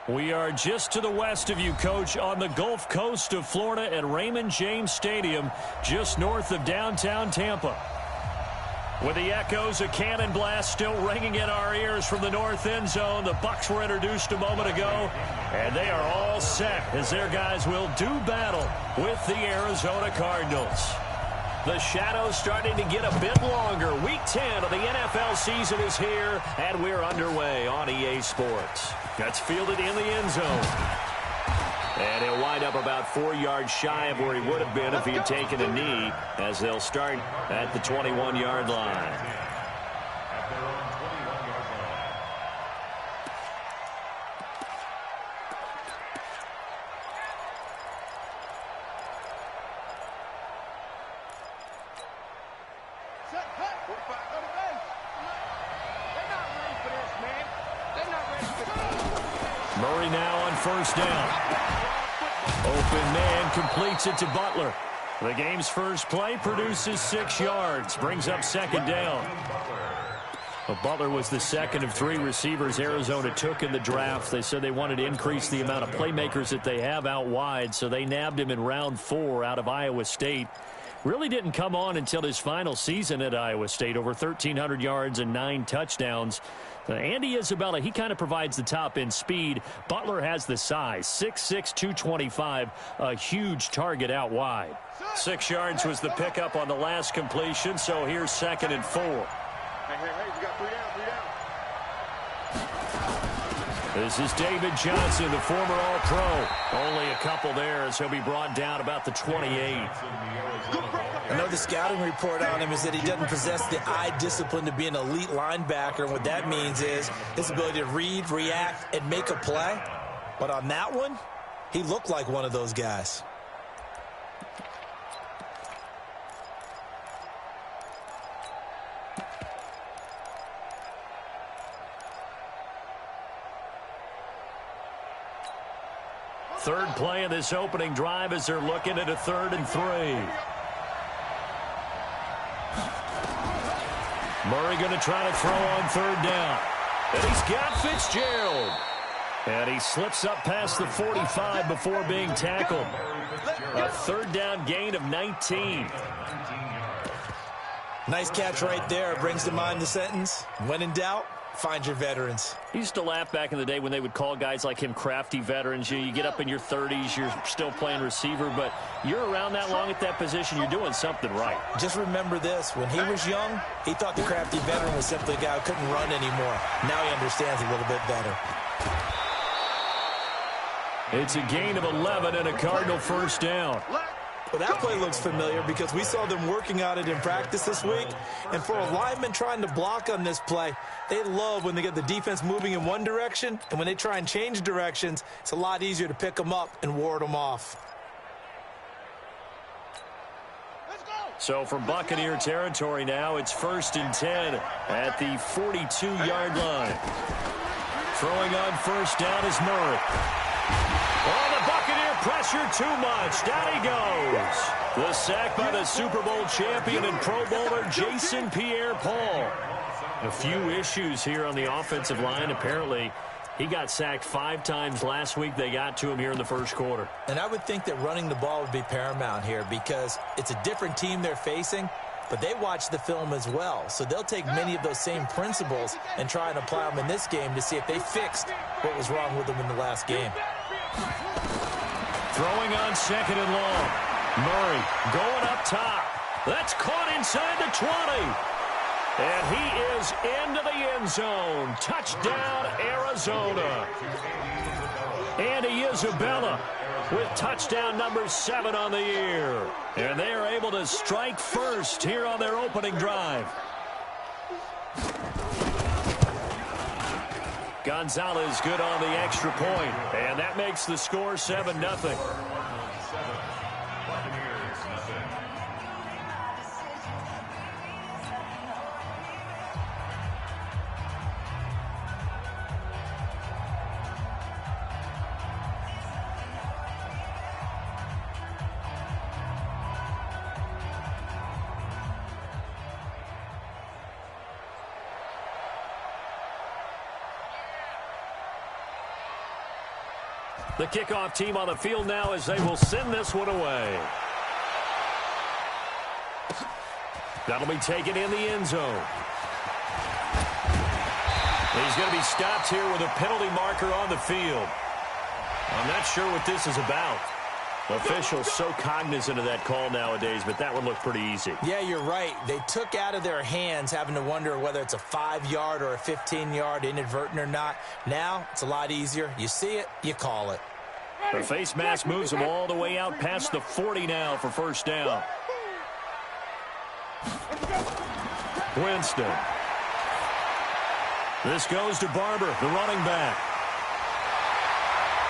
We are just to the west of you, Coach, on the Gulf Coast of Florida at Raymond James Stadium, just north of downtown Tampa. With the echoes of cannon blast still ringing in our ears from the north end zone, the Bucs were introduced a moment ago, and they are all set as their guys will do battle with the Arizona Cardinals. The shadow's starting to get a bit longer. Week 10 of the NFL season is here, and we're underway on EA Sports. That's fielded in the end zone. And he'll wind up about 4 yards shy of where he would have been if he had taken a knee, as they'll start at the 21-yard line. Murray now on first down. Open man completes it to Butler. The game's first play produces 6 yards, brings up second down. Well, Butler was the second of 3 receivers Arizona took in the draft. They said they wanted to increase the amount of playmakers that they have out wide, so they nabbed him in round 4 out of Iowa State. Really didn't come on until his final season at Iowa State, over 1,300 yards and 9 touchdowns. Andy Isabella, he kind of provides the top-end speed. Butler has the size, 6'6", 225, a huge target out wide. 6 yards was the pickup on the last completion, so here's 2nd and 4. Hey, you got 3 down. This is David Johnson, the former All-Pro. Only a couple there as he'll be brought down about the 28. I know the scouting report on him is that he doesn't possess the eye discipline to be an elite linebacker. And what that means is his ability to read, react, and make a play. But on that one, he looked like one of those guys. Third play of this opening drive as they're looking at a 3rd and 3. Murray going to try to throw on 3rd down. And he's got Fitzgerald. And he slips up past the 45 before being tackled. A 3rd down gain of 19. Nice catch right there. Brings to mind the sentence, when in doubt, find your veterans. He used to laugh back in the day when they would call guys like him crafty veterans. You get up in your 30s, you're still playing receiver, but you're around that long at that position, you're doing something right. Just remember this, when he was young, he thought the crafty veteran was simply a guy who couldn't run anymore. Now he understands a little bit better. It's a gain of 11 and a Cardinal first down. Well, that play looks familiar because we saw them working on it in practice this week. And for a lineman trying to block on this play, they love when they get the defense moving in one direction. And when they try and change directions, it's a lot easier to pick them up and ward them off. So from Buccaneer territory now, it's 1st and 10 at the 42-yard line. Throwing on first down is Murray. Oh, the Buccaneer pressure too much. Down he goes. The sack by the Super Bowl champion and Pro Bowler Jason Pierre-Paul. A few issues here on the offensive line. Apparently, he got sacked 5 times last week. They got to him here in the first quarter. And I would think that running the ball would be paramount here because it's a different team they're facing, but they watch the film as well. So they'll take many of those same principles and try and apply them in this game to see if they fixed what was wrong with them in the last game. Throwing on 2nd and long. Murray going up top. That's caught inside the 20. And he is into the end zone. Touchdown, Arizona. Andy Isabella with touchdown number 7 on the year. And they are able to strike first here on their opening drive. Gonzalez good on the extra point, and that makes the score 7-0. The kickoff team on the field now as they will send this one away. That'll be taken in the end zone. He's going to be stopped here with a penalty marker on the field. I'm not sure what this is about. Officials so cognizant of that call nowadays, but that would look pretty easy. Yeah, you're right. They took out of their hands having to wonder whether it's a 5-yard or a 15-yard inadvertent or not. Now, it's a lot easier. You see it, you call it. The face mask moves them all the way out past the 40 now for first down. Winston. This goes to Barber, the running back.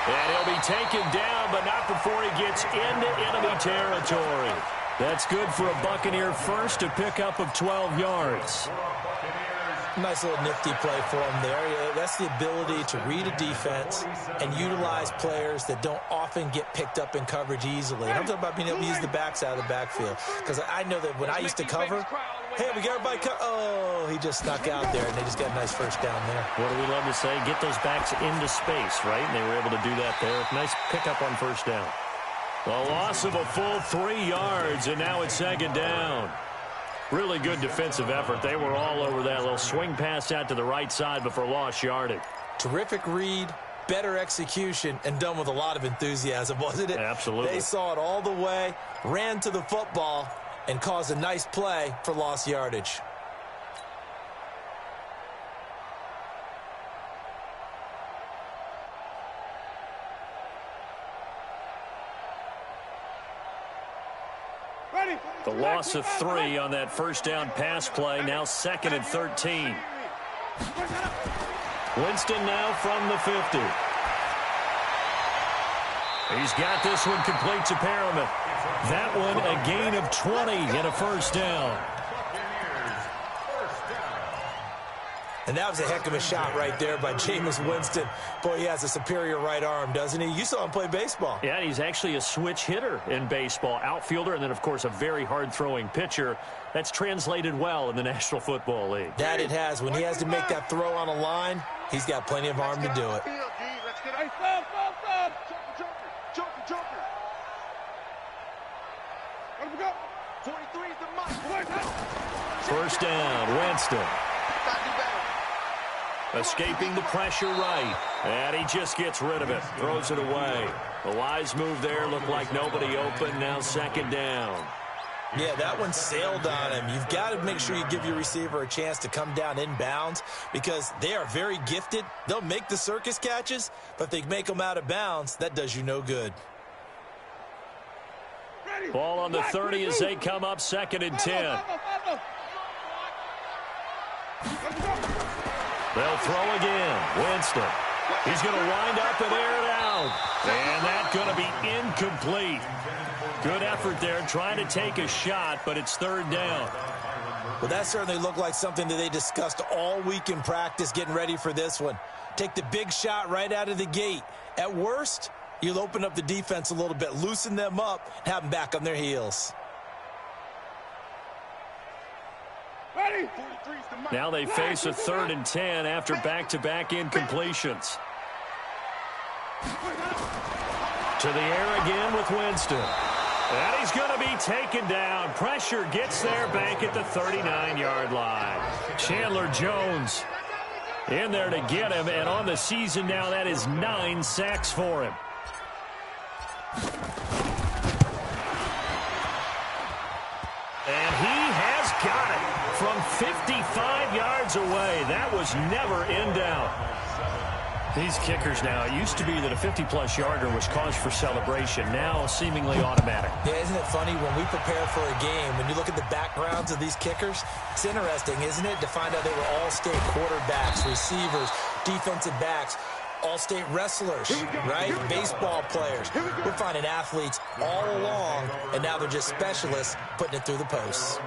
And he'll be taken down, but not before he gets into enemy territory. That's good for a Buccaneer first, a pickup of 12 yards. Nice little nifty play for him there. Yeah, that's the ability to read a defense and utilize players that don't often get picked up in coverage easily. And I'm talking about being able to use the backs out of the backfield. Because I know that when I used to cover, hey, we got everybody oh, he just snuck out there, and they just got a nice first down there. What do we love to say? Get those backs into space, right? And they were able to do that there. Nice pickup on first down. A loss of a full 3 yards, and now it's second down. Really good defensive effort. They were all over that little swing pass out to the right side before lost yardage. Terrific read, better execution, and done with a lot of enthusiasm, wasn't it? Absolutely. They saw it all the way, ran to the football, and caused a nice play for lost yardage. The loss of 3 on that first down pass play. Now 2nd and 13. Winston now from the 50. He's got this one complete to Perriman. That one a gain of 20 and a first down. And that was a heck of a shot right there by Jameis Winston. Boy, he has a superior right arm, doesn't he? You saw him play baseball. Yeah, he's actually a switch hitter in baseball. Outfielder, and then, of course, a very hard-throwing pitcher. That's translated well in the National Football League. That it has. When he has to make that throw on a line, he's got plenty of arm to do it. First down, Winston. Escaping the pressure right. And he just gets rid of it. Throws it away. A wise move there. Looked like nobody open. Now second down. Yeah, that one sailed on him. You've got to make sure you give your receiver a chance to come down inbounds because they are very gifted. They'll make the circus catches, but if they make them out of bounds, that does you no good. Ball on the 30 as they come up 2nd and 10. They'll throw again. Winston. He's going to wind up and air it out. And that's going to be incomplete. Good effort there trying to take a shot, but it's 3rd down. Well, that certainly looked like something that they discussed all week in practice getting ready for this one. Take the big shot right out of the gate. At worst, you'll open up the defense a little bit, loosen them up, and have them back on their heels. Now they face a 3rd and 10 after back-to-back incompletions. To the air again with Winston. And he's going to be taken down. Pressure gets there back at the 39-yard line. Chandler Jones in there to get him. And on the season now, that is 9 sacks for him. And he has got it from 55 yards away. That was never in doubt. These kickers now, it used to be that a 50-plus yarder was cause for celebration. Now seemingly automatic. Yeah, isn't it funny when we prepare for a game, when you look at the backgrounds of these kickers, it's interesting, isn't it, to find out they were all-state quarterbacks, receivers, defensive backs, all-state wrestlers, right? Baseball players. We're finding athletes all along, and now they're just specialists putting it through the posts.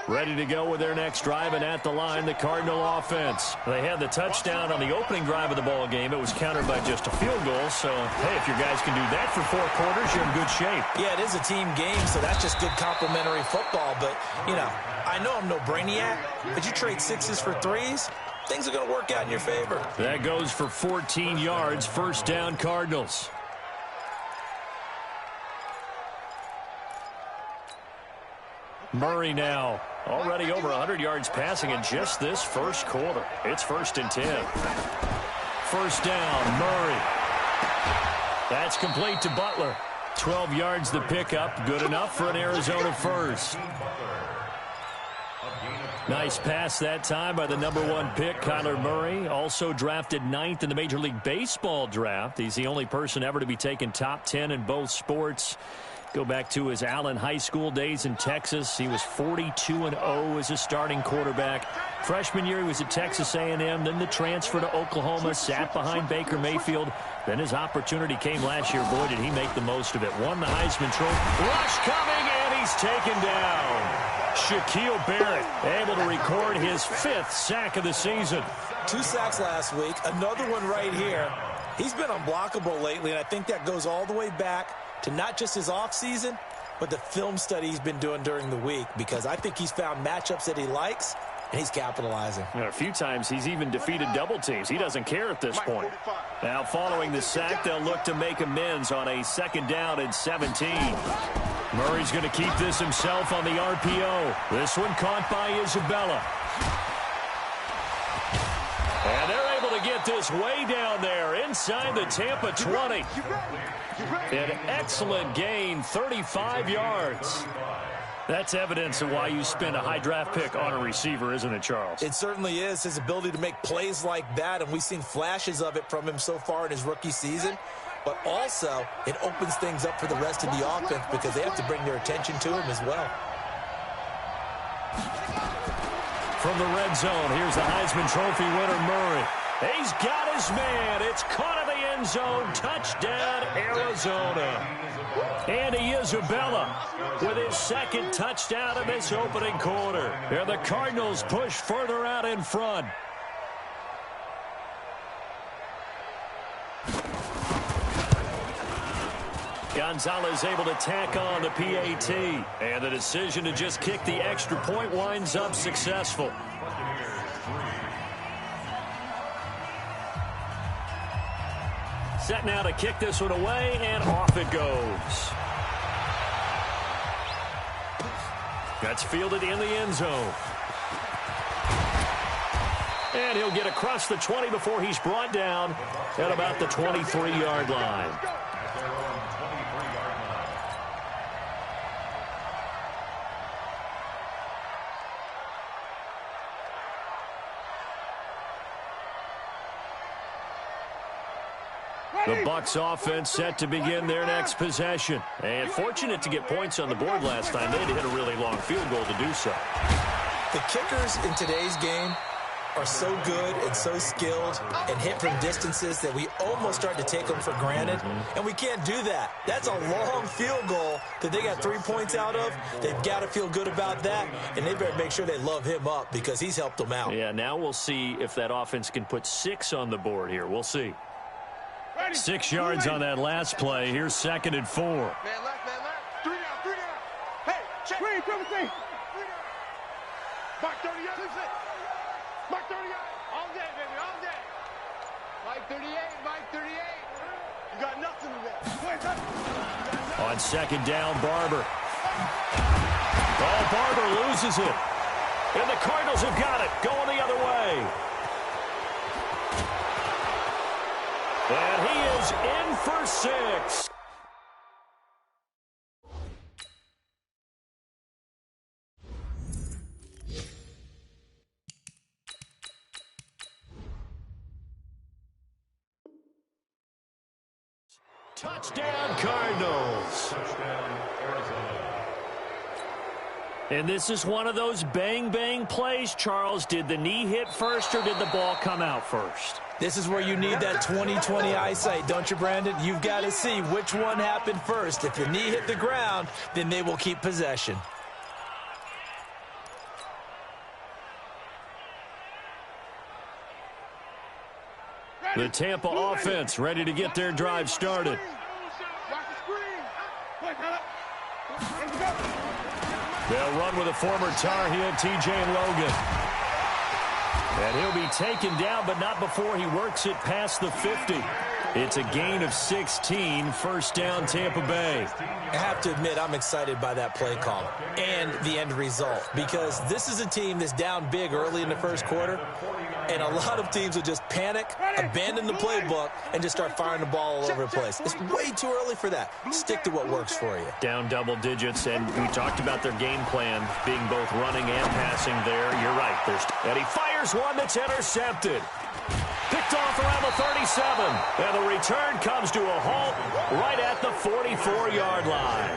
Ready to go with their next drive, and at the line, the Cardinal offense. They had the touchdown on the opening drive of the ball game. It was countered by just a field goal. So, hey, if your guys can do that for 4 quarters, you're in good shape. Yeah, it is a team game, so that's just good complimentary football. But, you know, I know I'm no brainiac, but you trade 6s for 3s, things are going to work out in your favor. That goes for 14 yards, first down Cardinals. Murray now. Already over 100 yards passing in just this first quarter. It's 1st and 10. First down, Murray. That's complete to Butler. 12 yards the pickup. Good enough for an Arizona first. Nice pass that time by the #1 pick, Kyler Murray. Also drafted 9th in the Major League Baseball draft. He's the only person ever to be taken top 10 in both sports. Go back to his Allen High School days in Texas. He was 42-0 as a starting quarterback. Freshman year, he was at Texas A&M. Then the transfer to Oklahoma, sat behind Baker Mayfield. Then his opportunity came last year. Boy, did he make the most of it. Won the Heisman Trophy. Rush coming, and he's taken down. Shaquille Barrett able to record his 5th sack of the season. 2 sacks last week. Another one right here. He's been unblockable lately, and I think that goes all the way back to not just his offseason, but the film study he's been doing during the week, because I think he's found matchups that he likes, and he's capitalizing. A few times he's even defeated double teams. He doesn't care at this point. Now following the sack, they'll look to make amends on a 2nd down and 17. Murray's going to keep this himself on the RPO. This one caught by Isabella. And they're able to get this way down there inside the Tampa 20. An excellent gain, 35 yards. That's evidence of why you spend a high draft pick on a receiver, isn't it, Charles? It certainly is. His ability to make plays like that, and we've seen flashes of it from him so far in his rookie season. But also, it opens things up for the rest of the offense because they have to bring their attention to him as well. From the red zone, here's the Heisman Trophy winner, Murray. He's got his man. It's caught in the end zone. Touchdown, Arizona. Andy Isabella with his 2nd touchdown in this opening quarter. And the Cardinals push further out in front. Gonzalez able to tack on the PAT. And the decision to just kick the extra point winds up successful. Set now to kick this one away, and off it goes. That's fielded in the end zone. And he'll get across the 20 before he's brought down at about the 23-yard line. The Bucs offense set to begin their next possession. And fortunate to get points on the board last time. They had to hit a really long field goal to do so. The kickers in today's game are so good and so skilled and hit from distances that we almost start to take them for granted. And we can't do that. That's a long field goal that they got 3 points out of. They've got to feel good about that, and they better make sure they love him up because he's helped them out. Yeah, now we'll see if that offense can put 6 on the board here. We'll see. 6 yards on that last play. Here's 2nd and 4. Man left, man left. 3 down, 3 down. Hey, check. 3 down. Mark 38. Mark 38. All day, baby, all day. Mike 38, Mike 38. You got nothing today. On 2nd down, Barber. Oh, Barber loses it. And the Cardinals have got it. Going the other way. And he is in for 6. Touchdown, Cardinals. Touchdown, Arizona. And this is one of those bang-bang plays, Charles. Did the knee hit first or did the ball come out first? This is where you need that 20/20 eyesight, don't you, Brandon? You've got to see which one happened first. If the knee hit the ground, then they will keep possession. The Tampa offense ready to get their drive started. They'll run with a former Tar Heel, T.J. Logan. And he'll be taken down, but not before he works it past the 50. It's a gain of 16, first down Tampa Bay. I have to admit, I'm excited by that play call and the end result, because this is a team that's down big early in the first quarter, and a lot of teams will just panic, abandon the playbook, and just start firing the ball all over the place. It's way too early for that. Stick to what works for you. Down double digits, and we talked about their game plan being both running and passing there. You're right. And he fires one that's intercepted. Picked off around the 37. And the return comes to a halt right at the 44-yard line.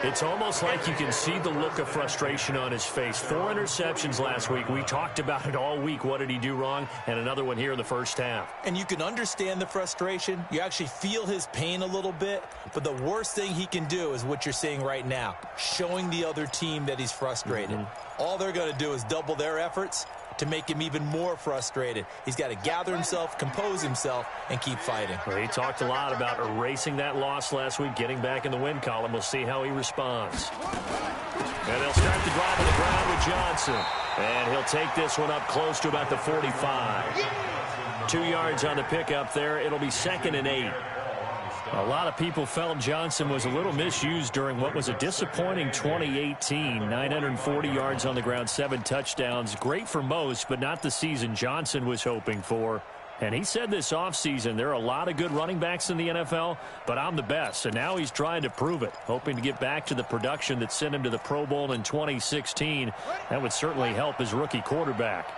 It's almost like you can see the look of frustration on his face. 4 interceptions last week. We talked about it all week. What did he do wrong? And another one here in the first half. And you can understand the frustration. You actually feel his pain a little bit. But the worst thing he can do is what you're seeing right now, showing the other team that he's frustrated. All they're going to do is double their efforts to make him even more frustrated. He's got to gather himself, compose himself, and keep fighting. Well, he talked a lot about erasing that loss last week, getting back in the win column. We'll see how he responds. And they'll start the drive on the ground with Johnson. And he'll take this one up close to about the 45. 2 yards on the pickup there. It'll be 2nd and 8. A lot of people felt Johnson was a little misused during what was a disappointing 2018. 940 yards on the ground, 7 touchdowns. Great for most, but not the season Johnson was hoping for. And he said this offseason, there are a lot of good running backs in the NFL, but I'm the best. And now he's trying to prove it, hoping to get back to the production that sent him to the Pro Bowl in 2016. That would certainly help his rookie quarterback.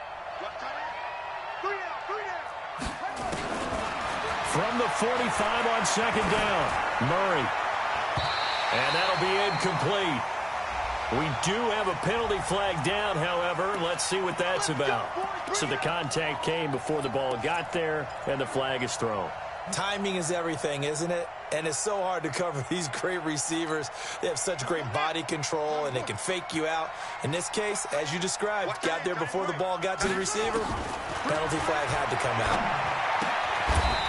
From the 45 on 2nd down, Murray. And that'll be incomplete. We do have a penalty flag down, however. Let's see what that's about. So the contact came before the ball got there, and the flag is thrown. Timing is everything, isn't it? And it's so hard to cover these great receivers. They have such great body control, and they can fake you out. In this case, as you described, got there before the ball got to the receiver. Penalty flag had to come out.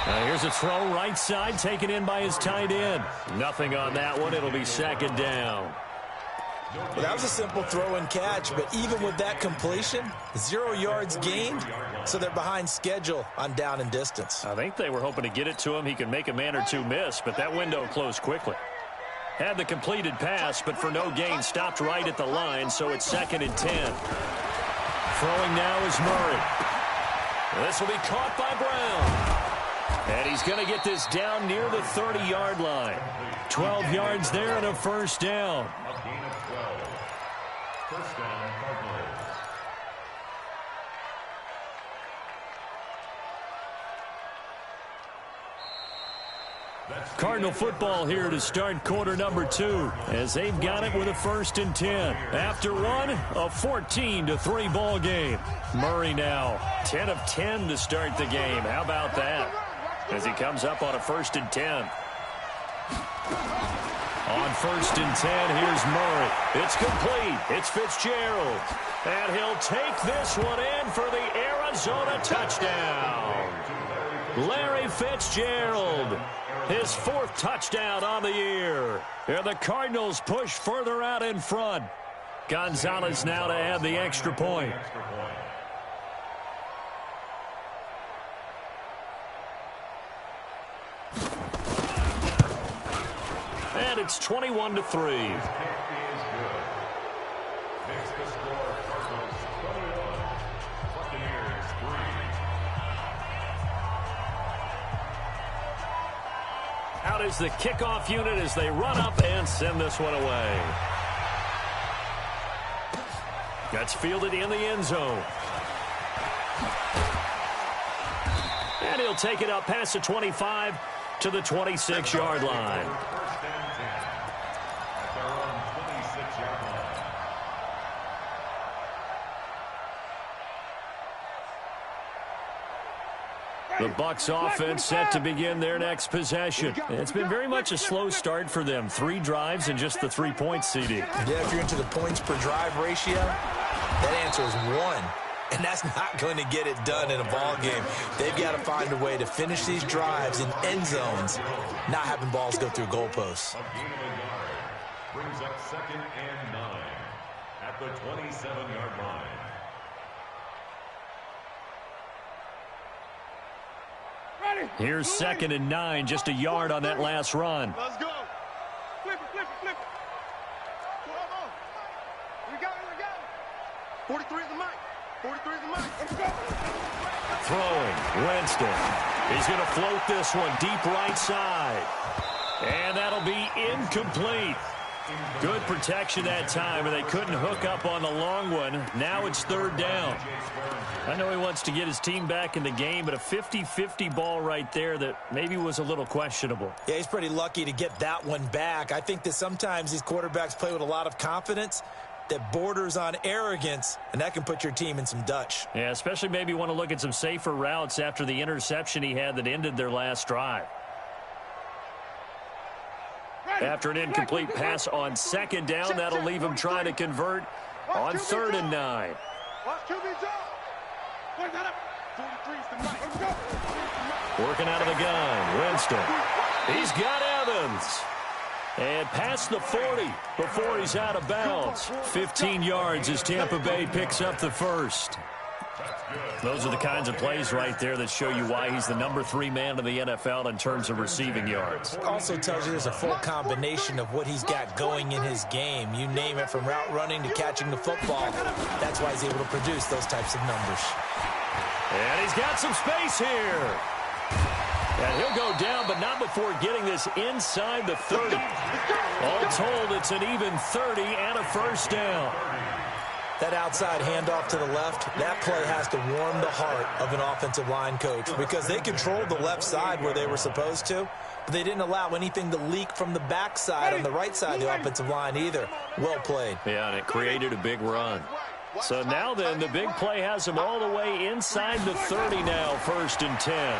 Now here's a throw right side, taken in by his tight end. Nothing on that one. It'll be 2nd down. Well, that was a simple throw and catch, but even with that completion, 0 yards gained, so they're behind schedule on down and distance. I think they were hoping to get it to him. He could make a man or two miss, but that window closed quickly. Had the completed pass, but for no gain, stopped right at the line, so it's 2nd and 10. Throwing now is Murray. This will be caught by Brown. And he's going to get this down near the 30-yard line. 12 yards there and a first down. Cardinal football here to start quarter number 2 as they've got it with a 1st and 10. After one, a 14-3 ball game. Murray now 10 of 10 to start the game. How about that? As he comes up on a 1st and 10. On 1st and 10, here's Murray. It's complete. It's Fitzgerald. And he'll take this one in for the Arizona touchdown. Larry Fitzgerald. His 4th touchdown on the year. And the Cardinals push further out in front. Gonzalez now to add the extra point. And it's 21-3. Out is the kickoff unit as they run up and send this one away. That's fielded in the end zone. And he'll take it up past the 25 to the 26-yard line. The Bucs offense set to begin their next possession. It's been very much a slow start for them. 3 drives and just the 3 points, CD. Yeah, if you're into the points per drive ratio, that answer is 1. and that's not going to get it done in a ball game. They've got to find a way to finish these drives in end zones, not having balls go through goalposts. Brings up 2nd and 9 at the 27-yard line. Here's 2nd and 9, just a yard on that last run. Let's go. Flip it, flip it, flip it. Come on. Here we go. 43 is the mic. 43 is the mic. Let's go. Throwing, Winston. He's going to float this one deep right side. And that'll be incomplete. Good protection that time, and they couldn't hook up on the long one. Now it's 3rd down. I know he wants to get his team back in the game, but a 50-50 ball right there that maybe was a little questionable. Yeah, he's pretty lucky to get that one back. I think that sometimes these quarterbacks play with a lot of confidence that borders on arrogance, and that can put your team in some Dutch. Yeah, especially maybe want to look at some safer routes after the interception he had that ended their last drive. After an incomplete pass on 2nd down, that'll leave him trying to convert on 3rd and 9. Watch QB's up. Working out of the gun, Winston. He's got Evans. And past the 40 before he's out of bounds. 15 yards as Tampa Bay picks up the first. Those are the kinds of plays right there that show you why he's the number 3 man in the NFL in terms of receiving yards. Also tells you there's a full combination of what he's got going in his game. You name it, from route running to catching the football. That's why he's able to produce those types of numbers. And he's got some space here. And he'll go down, but not before getting this inside the 30. All told, it's an even 30 and a first down. That outside handoff to the left, that play has to warm the heart of an offensive line coach, because they controlled the left side where they were supposed to, but they didn't allow anything to leak from the backside on the right side of the offensive line either. Well played. Yeah, and it created a big run. So now then, the big play has him all the way inside the 30 now, 1st and 10.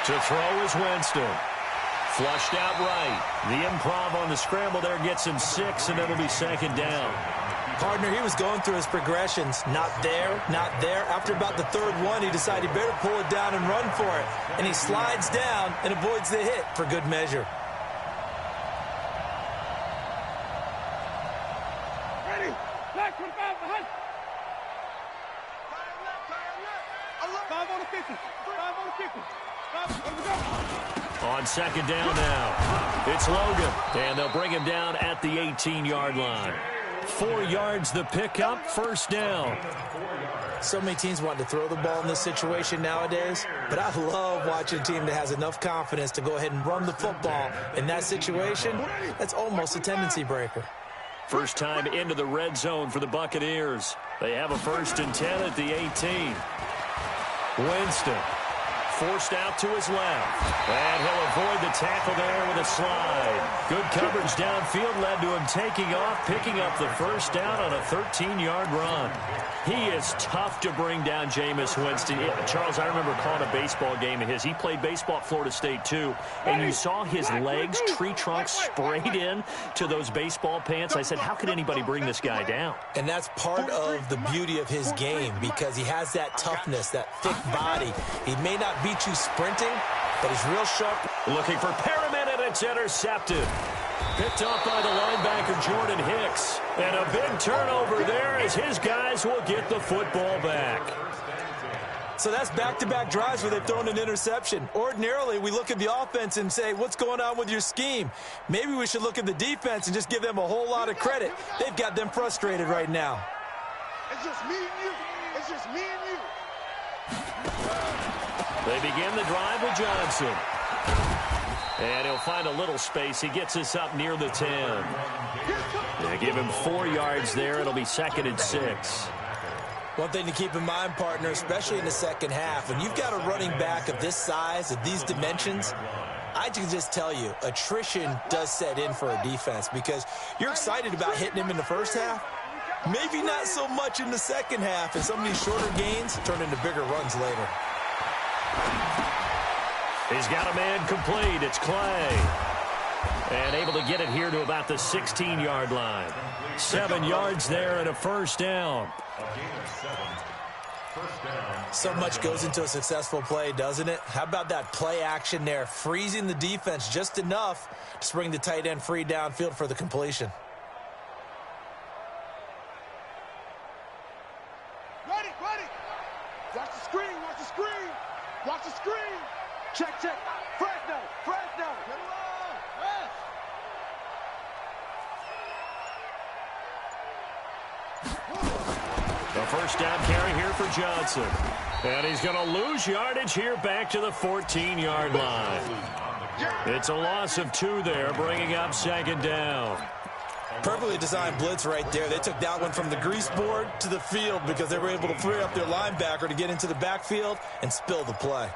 To throw is Winston. Flushed out right. The improv on the scramble there gets him 6, and it'll be 2nd down. Partner, he was going through his progressions. Not there, not there. After about the 3rd one, he decided he better pull it down and run for it. And he slides down and avoids the hit for good measure. Ready. Black 25 behind. 5 on the 50. 5 on the 50. 5 on the 50. On 2nd down now, it's Logan. And they'll bring him down at the 18-yard line. 4 yards the pickup, 1st down. So many teams want to throw the ball in this situation nowadays, but I love watching a team that has enough confidence to go ahead and run the football. In that situation, that's almost a tendency breaker. First time into the red zone for the Buccaneers. They have a 1st and 10 at the 18. Winston forced out to his left. And he'll avoid the tackle there with a slide. Good coverage downfield led to him taking off, picking up the first down on a 13-yard run. He is tough to bring down, Jameis Winston. Charles, I remember calling a baseball game of his. He played baseball at Florida State, too. And you saw his legs, tree trunks sprayed in to those baseball pants. I said, how could anybody bring this guy down? And that's part of the beauty of his game, because he has that toughness, that thick body. He may not beat you sprinting, but he's real sharp. Looking for Perriman, and it's intercepted. Picked up by the linebacker, Jordan Hicks. And a big turnover there as his guys will get the football back. So that's back-to-back drives where they've thrown an interception. Ordinarily, we look at the offense and say, what's going on with your scheme? Maybe we should look at the defense and just give them a whole lot of credit. They've got them frustrated right now. It's just me and you. It's just me and you. They begin the drive with Johnson. And he'll find a little space. He gets us up near the 10. They give him 4 yards there. It'll be 2nd and 6. One thing to keep in mind, partner, especially in the second half, when you've got a running back of this size, of these dimensions, I can just tell you, attrition does set in for a defense, because you're excited about hitting him in the first half. Maybe not so much in the second half, and some of these shorter gains turn into bigger runs later. He's got a man complete. It's Clay. And able to get it here to about the 16-yard line. 7 yards there and a first down. So much goes into a successful play, doesn't it? How about that play action there, freezing the defense just enough to bring the tight end free downfield for the completion. Ready, ready. Watch the screen, watch the screen. Watch the screen. Check, check. Fresno, Fresno. Get along. Yes. The first down carry here for Johnson. And he's going to lose yardage here back to the 14-yard line. It's a loss of 2 there, bringing up second down. Perfectly designed blitz right there. They took that one from the grease board to the field because they were able to free up their linebacker to get into the backfield and spill the play.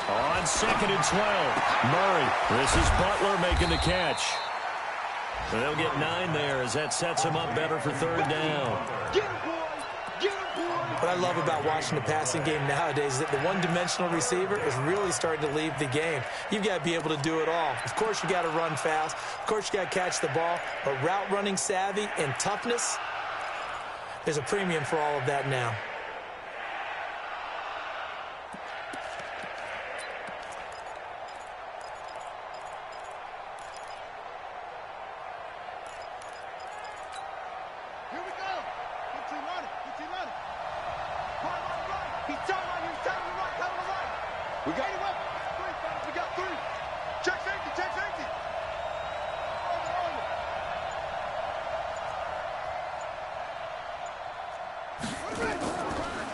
On 2nd and 12, Murray. This is Butler making the catch. They'll get 9 there as that sets him up better for 3rd down. Get him, boy. Get him, boy. What I love about watching the passing game nowadays is that the one-dimensional receiver is really starting to leave the game. You've got to be able to do it all. Of course, you got to run fast. Of course, you got to catch the ball. But route running savvy and toughness, there's a premium for all of that now. We got him up. We got 3. Check safety, check safety.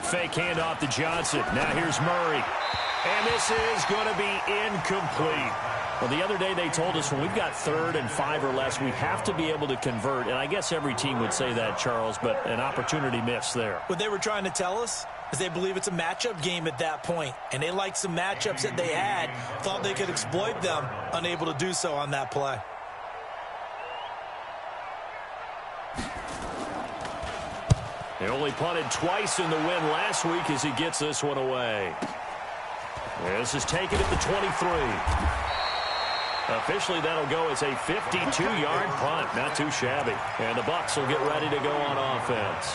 Fake handoff to Johnson. Now here's Murray. And this is going to be incomplete. Well, the other day they told us when we've got 3rd and 5 or less, we have to be able to convert. And I guess every team would say that, Charles, but an opportunity missed there. What they were trying to tell us is they believe it's a matchup game at that point. And they liked some matchups that they had, thought they could exploit them, unable to do so on that play. They only punted twice in the win last week as he gets this one away. This is taken at the 23. Officially, that'll go as a 52-yard punt. Not too shabby. And the Bucs will get ready to go on offense.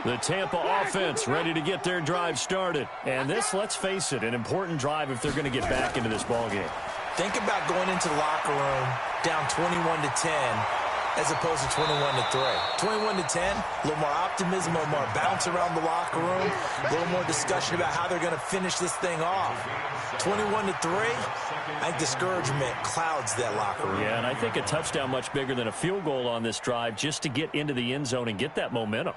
The Tampa offense ready to get their drive started. And this, let's face it, an important drive if they're going to get back into this ballgame. Think about going into the locker room down 21-10 as opposed to 21-3. 21-10, a little more optimism, a little more bounce around the locker room, a little more discussion about how they're going to finish this thing off. 21-3, I think discouragement clouds that locker room. Yeah, and I think a touchdown much bigger than a field goal on this drive just to get into the end zone and get that momentum.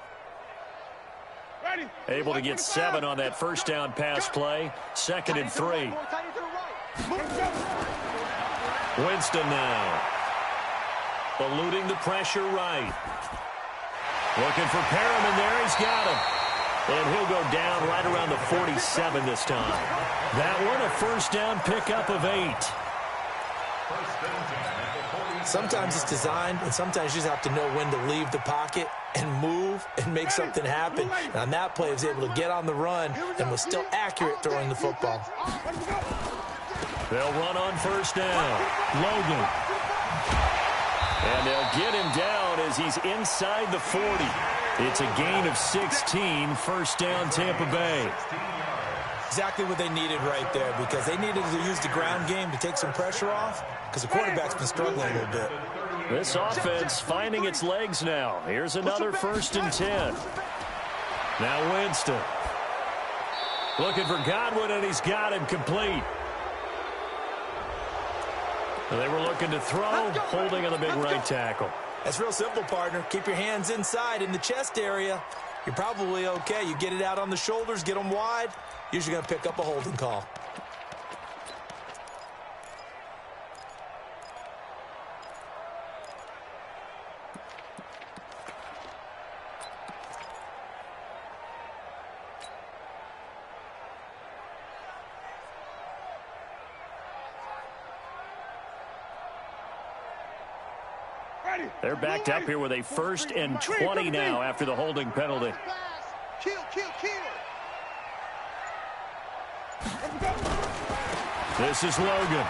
Able to get 7 on that first down pass play. 2nd and 3. Winston now. Eluding the pressure right. Looking for Perriman there. He's got him. And he'll go down right around the 47 this time. That one a first down pickup of 8. Sometimes it's designed, and sometimes you just have to know when to leave the pocket and move and make something happen. And on that play, he was able to get on the run and was still accurate throwing the football. They'll run on first down. Logan. And they'll get him down as he's inside the 40. It's a gain of 16, first down Tampa Bay. Exactly what they needed right there, because they needed to use the ground game to take some pressure off because the quarterback's been struggling a little bit. This offense finding its legs now. Here's another 1st and 10. Now Winston. Looking for Godwin, and he's got him complete. They were looking to throw, holding on the big right tackle. That's real simple, partner. Keep your hands inside in the chest area. You're probably okay. You get it out on the shoulders, get them wide. Usually going to pick up a holding call. They're backed up here with a 1st and 20 now after the holding penalty. Kill, kill, kill. This is Logan.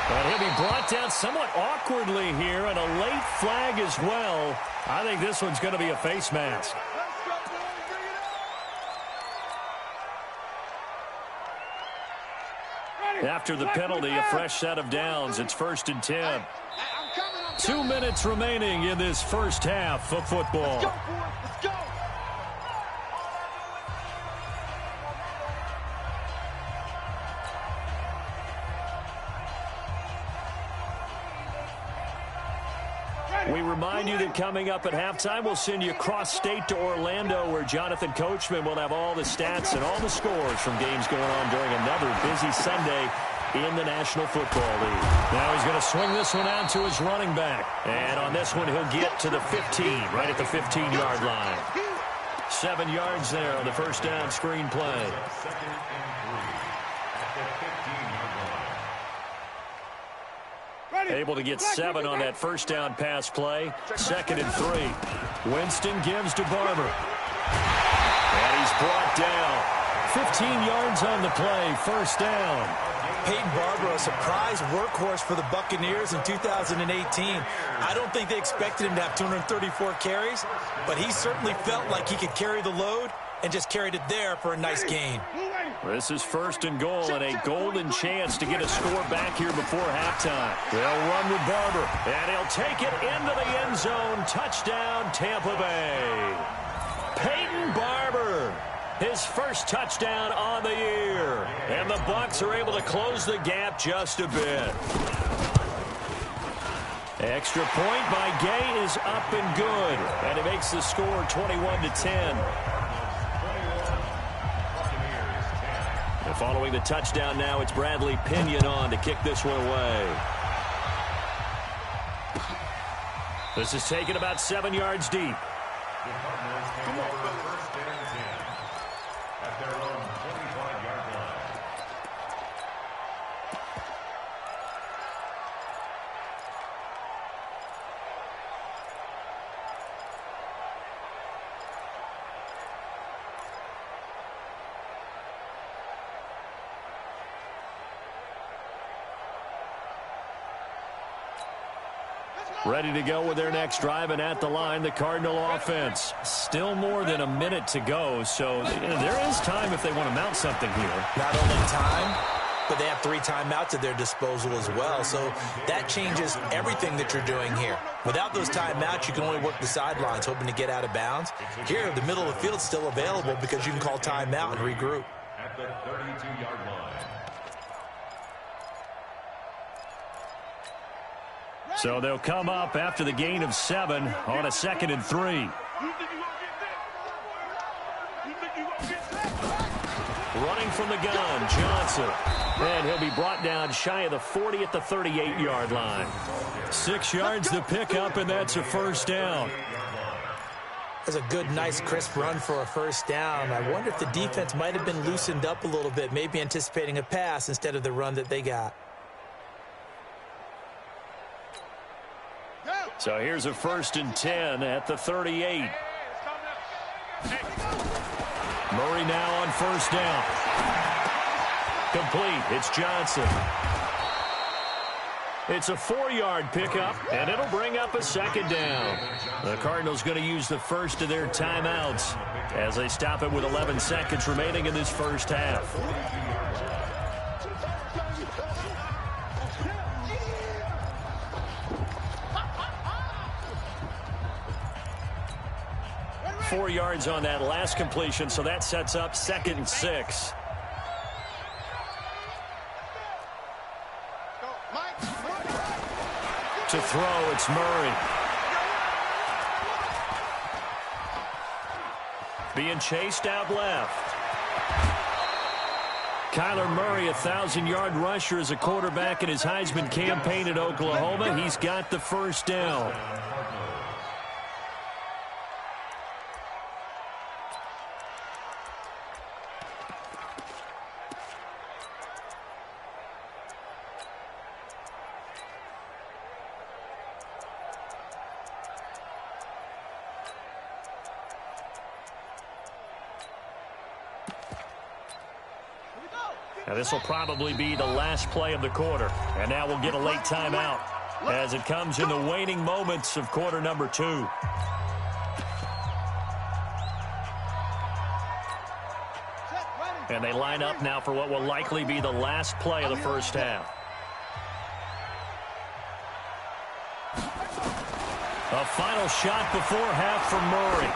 And he'll be brought down somewhat awkwardly here, and a late flag as well. I think this one's going to be a face mask. After the penalty, a fresh set of downs. It's 1st and 10. 2 minutes remaining in this first half of football. Let's go, boy. Let's go. We remind you that coming up at halftime, we'll send you cross-state to Orlando, where Jonathan Coachman will have all the stats and all the scores from games going on during another busy Sunday in the National Football League. Now he's going to swing this one out to his running back. And on this one, he'll get to the 15, right at the 15-yard line. 7 yards there on the first down screen play. 2nd and 3 at the 15-yard line. Able to get 7 on that first down pass play. 2nd and 3. Winston gives to Barber. And he's brought down. 15 yards on the play. First down. Peyton Barber, a surprise workhorse for the Buccaneers in 2018. I don't think they expected him to have 234 carries, but he certainly felt like he could carry the load and just carried it there for a nice gain. This is 1st and goal and a golden chance to get a score back here before halftime. They'll run with Barber, and he'll take it into the end zone. Touchdown, Tampa Bay. Peyton Barber, his first touchdown on the year. And the Bucs are able to close the gap just a bit. Extra point by Gay is up and good. And it makes the score 21-10. And following the touchdown now, it's Bradley Pinion on to kick this one away. This is taken about 7 yards deep. The Cardinals take over 1st and 10 at their own 25-yard line. Ready to go with their next drive, and at the line, the Cardinal offense. Still more than a minute to go, so there is time if they want to mount something here. Not only time, but they have 3 timeouts at their disposal as well, so that changes everything that you're doing here. Without those timeouts, you can only work the sidelines, hoping to get out of bounds. Here, the middle of the field's still available because you can call timeout and regroup. At the 32-yard line. So they'll come up after the gain of 7 on a 2nd and 3. Running from the gun, Johnson. And he'll be brought down shy of the 40 at the 38-yard line. 6 yards to pick up, and that's a first down. That's a good, nice, crisp run for a first down. I wonder if the defense might have been loosened up a little bit, maybe anticipating a pass instead of the run that they got. So here's a 1st and 10 at the 38. Murray now on first down. Complete. It's Johnson. It's a 4-yard pickup, and it'll bring up a 2nd down. The Cardinals going to use the first of their timeouts as they stop it with 11 seconds remaining in this first half. Four yards on that last completion, so that sets up 2nd and 6. To throw, it's Murray. Being chased out left. Kyler Murray, a 1,000-yard rusher as a quarterback in his Heisman campaign at Oklahoma. He's got the first down. Now, this will probably be the last play of the quarter. And now we'll get a late timeout as it comes in the waning moments of quarter number 2. And they line up now for what will likely be the last play of the first half. A final shot before half from Murray.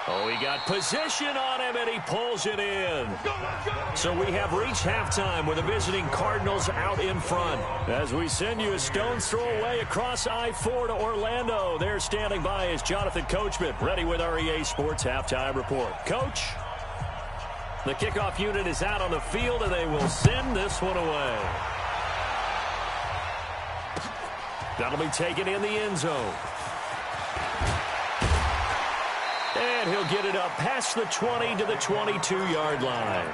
Oh, he got position on him, and he pulls it in. So we have reached halftime with the visiting Cardinals out in front. As we send you a stone's throw away across I-4 to Orlando. There standing by is Jonathan Coachman, ready with our EA Sports Halftime Report. Coach, the kickoff unit is out on the field, and they will send this one away. That'll be taken in the end zone. And he'll get it up past the 20 to the 22-yard line.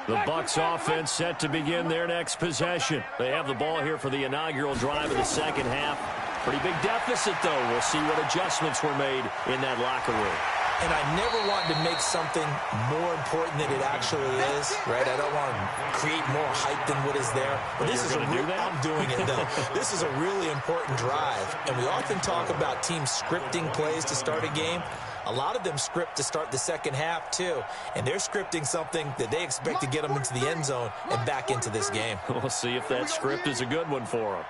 The Bucs offense set to begin their next possession. They have the ball here for the inaugural drive of the second half. Pretty big deficit, though. We'll see what adjustments were made in that locker room. And I never want to make something more important than it actually is, right? I don't want to create more hype than what is there. But this is I'm doing it, though. This is a really important drive. And we often talk about teams scripting plays to start a game. A lot of them script to start the second half, too. And they're scripting something that they expect to get them into the end zone and back into this game. We'll see if that script is a good one for them.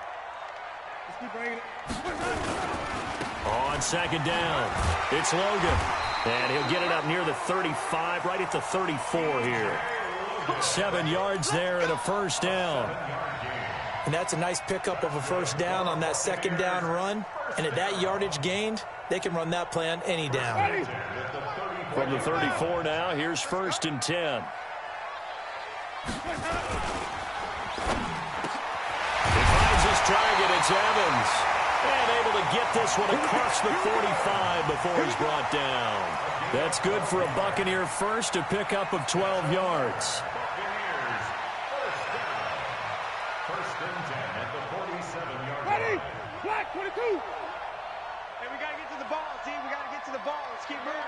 On second down, it's Logan. And he'll get it up near the 35, right at the 34 here. 7 yards there and a first down. And that's a nice pickup of a first down on that second down run. And at that yardage gained, they can run that play on any down. From the 34 now, here's 1st and 10. He finds his target, it's Evans. And able to get this one across the 45 before he's brought down. That's good for a Buccaneer first, a pickup of 12 yards. First and 10 at the 47-yard line. Ready? Black 22. Hey, we got to get to the ball, team. We got to get to the ball. Let's keep moving.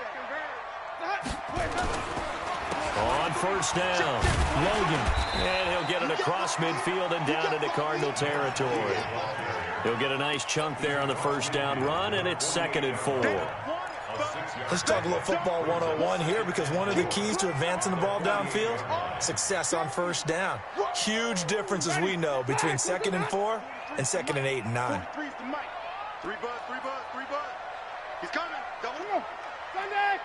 On first down, Logan. And he'll get it across midfield and down into Cardinal territory. He'll get a nice chunk there on the first down run, and it's 2nd and 4. Let's talk a little football 101 here, because one of the keys to advancing the ball downfield, success on first down. Huge difference, as we know, between 2nd and 4 and 2nd and 8 and 9. 3 bud. He's coming. Double up. Sunday.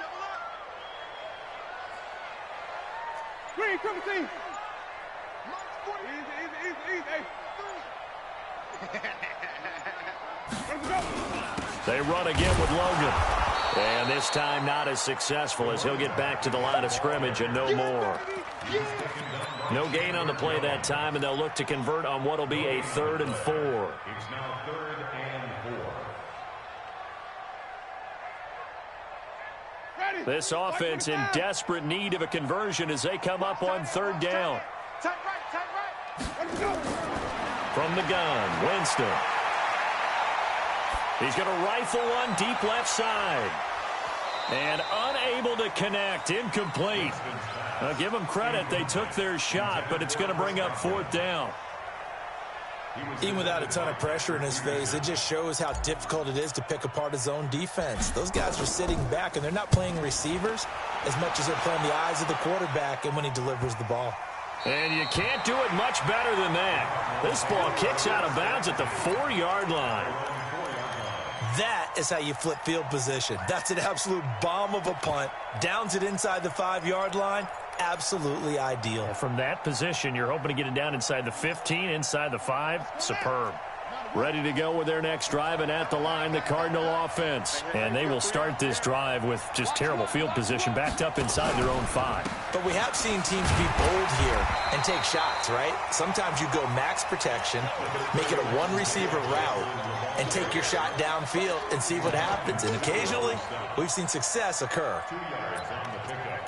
Double up. Green, come and see. Easy. Hey. They run again with Logan. And this time not as successful, as he'll get back to the line of scrimmage and no more. No gain on the play that time, and they'll look to convert on what will be a 3rd and 4. It's now 3rd and 4. This offense in desperate need of a conversion as they come up on 3rd down. Tight right. From the gun, Winston. He's going to rifle one deep left side. And unable to connect, incomplete. I'll give them credit, they took their shot, but it's going to bring up 4th down. Even without a ton of pressure in his face, it just shows how difficult it is to pick apart his own defense. Those guys are sitting back, and they're not playing receivers as much as they're playing the eyes of the quarterback and when he delivers the ball. And you can't do it much better than that. This ball kicks out of bounds at the 4-yard line. That is how you flip field position. That's an absolute bomb of a punt. Downs it inside the 5-yard line. Absolutely ideal. From that position, you're hoping to get it down inside the 15, inside the 5. Superb. Ready to go with their next drive, and at the line, the Cardinal offense. And they will start this drive with just terrible field position, backed up inside their own 5. But we have seen teams be bold here and take shots, right? Sometimes you go max protection, make it a one-receiver route, and take your shot downfield and see what happens. And occasionally, we've seen success occur. 2 yards on the pickup.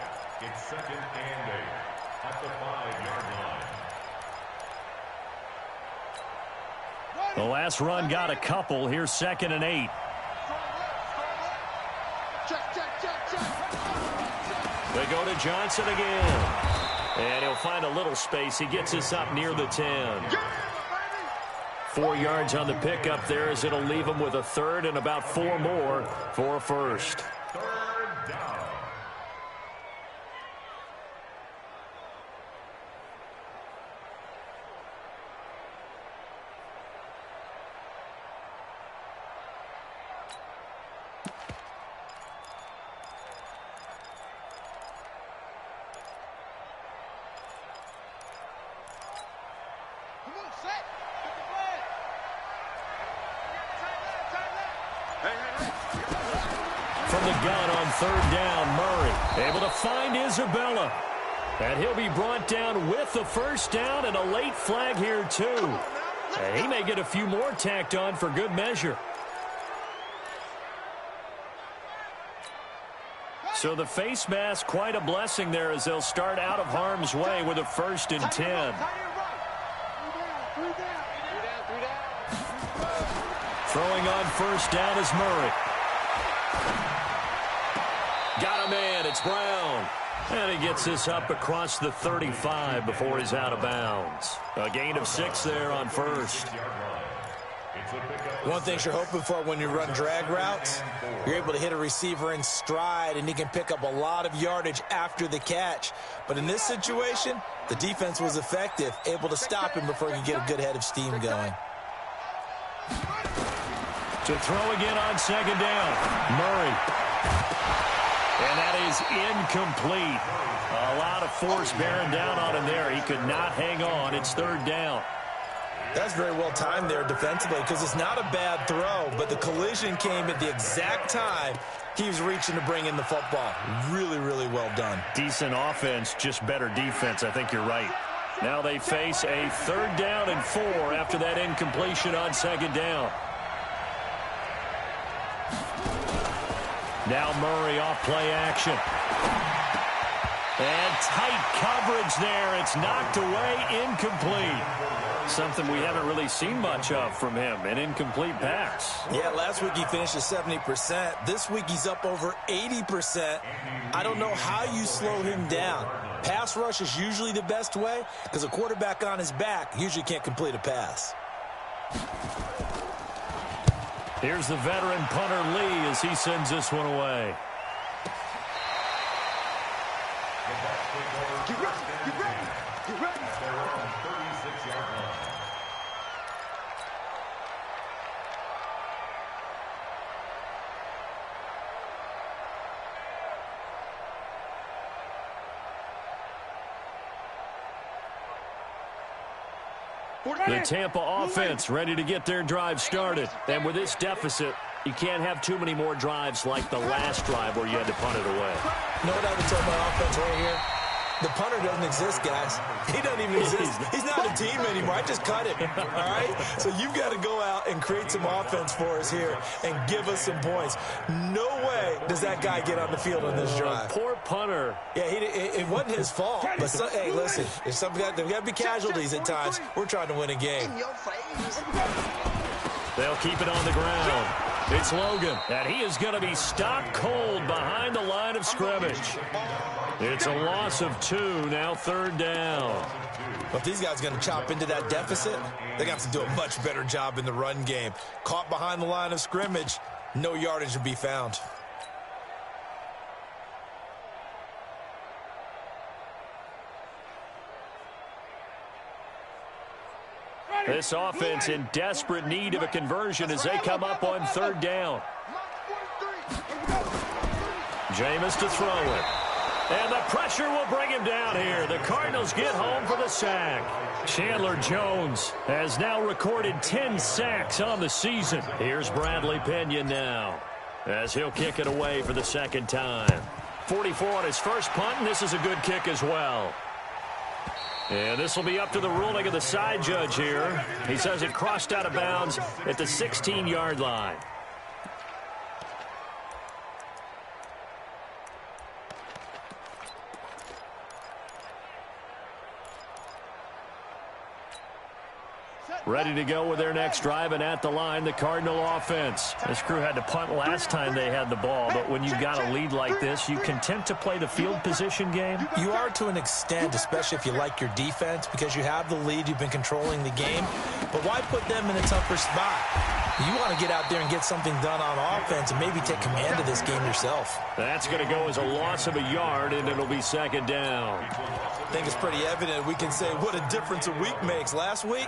It's 2nd and 8 at the 5-yard line. The last run got a couple. Here's 2nd and 8. They go to Johnson again. And he'll find a little space. He gets us up near the 10. 4 yards on the pickup there as it'll leave him with a 3rd and about 4 more for a 1st. 3rd down. From the gun on 3rd down, Murray able to find Isabella. And he'll be brought down with the 1st down and a late flag here too. And he may get a few more tacked on for good measure. So the face mask, quite a blessing there as they'll start out of harm's way with a 1st and 10. Throwing on 1st down is Murray. Got a man, it's Brown. And he gets this up across the 35 before he's out of bounds. A gain of 6 there on 1st. One thing you're hoping for when you run drag routes, you're able to hit a receiver in stride, and he can pick up a lot of yardage after the catch. But in this situation, the defense was effective, able to stop him before he could get a good head of steam going. To throw again on 2nd down, Murray. And that is incomplete. A lot of force bearing down on him there. He could not hang on. It's 3rd down. That's very well timed there defensively because it's not a bad throw, but the collision came at the exact time he was reaching to bring in the football. Really, really well done. Decent offense, just better defense. I think you're right. Now they face a 3rd down and 4 after that incompletion on 2nd down. Now Murray off play action. And tight coverage there. It's knocked away, incomplete. Something we haven't really seen much of from him, an incomplete pass. Yeah, last week he finished at 70%. This week he's up over 80%. I don't know how you slow him down. Pass rush is usually the best way because a quarterback on his back usually can't complete a pass. Here's the veteran punter Lee as he sends this one away. Get ready, get ready, get ready. They're on the 36-yard line. The Tampa offense ready to get their drive started. And with this deficit, you can't have too many more drives like the last drive where you had to punt it away. You know what I would tell my offense right here? The punter doesn't exist, guys. He doesn't even exist. He's not a team anymore. I just cut him, all right? So you've got to go out and create some offense for us here and give us some points. No way does that guy get on the field on this drive. Poor punter. Yeah, it wasn't his fault. But, hey, listen, there's got to be casualties at times. We're trying to win a game. They'll keep it on the ground. It's Logan, and he is going to be stopped cold behind the line of scrimmage. It's a loss of 2, now 3rd down. But if these guys are going to chop into that deficit, they're going to have to do a much better job in the run game. Caught behind the line of scrimmage, no yardage to be found. This offense in desperate need of a conversion as they come up on 3rd down. Jameis to throw it. And the pressure will bring him down here. The Cardinals get home for the sack. Chandler Jones has now recorded 10 sacks on the season. Here's Bradley Pinion now as he'll kick it away for the 2nd time. 44 on his first punt, and this is a good kick as well. And this will be up to the ruling of the side judge here. He says it crossed out of bounds at the 16-yard line. Ready to go with their next drive, and at the line, the Cardinal offense. This crew had to punt last time they had the ball, but when you've got a lead like this, you content to play the field position game? You are to an extent, especially if you like your defense, because you have the lead, you've been controlling the game. But why put them in a tougher spot? You want to get out there and get something done on offense and maybe take command of this game yourself. That's going to go as a loss of a yard, and it'll be second down. I think it's pretty evident. We can say what a difference a week makes. Last week,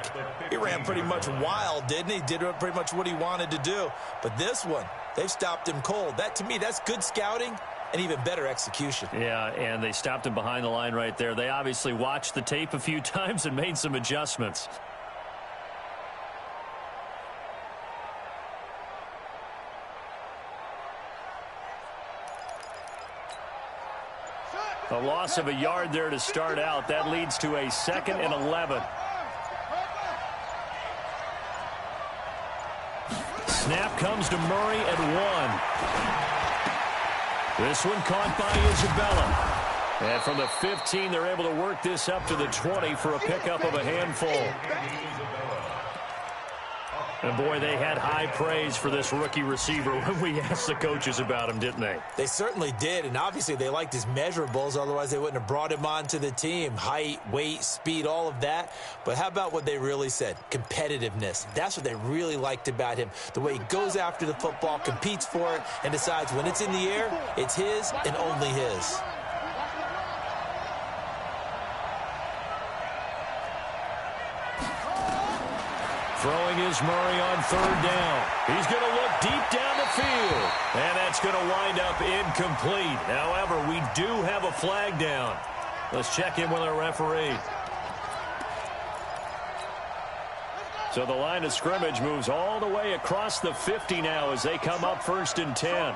he ran pretty much wild, didn't he? Did pretty much what he wanted to do. But this one, they've stopped him cold. That, to me, that's good scouting and even better execution. Yeah, and they stopped him behind the line right there. They obviously watched the tape a few times and made some adjustments. A loss of a yard there to start out. That leads to a 2nd and 11. Snap comes to Murray at 1. This one caught by Isabella. And from the 15, they're able to work this up to the 20 for a pickup of a handful. And, boy, they had high praise for this rookie receiver when we asked the coaches about him, didn't they? They certainly did, and obviously they liked his measurables. Otherwise, they wouldn't have brought him onto the team. Height, weight, speed, all of that. But how about what they really said? Competitiveness. That's what they really liked about him. The way he goes after the football, competes for it, and decides when it's in the air, it's his and only his. Throwing is Murray on 3rd down. He's going to look deep down the field. And that's going to wind up incomplete. However, we do have a flag down. Let's check in with our referee. So the line of scrimmage moves all the way across the 50 now as they come up 1st and 10.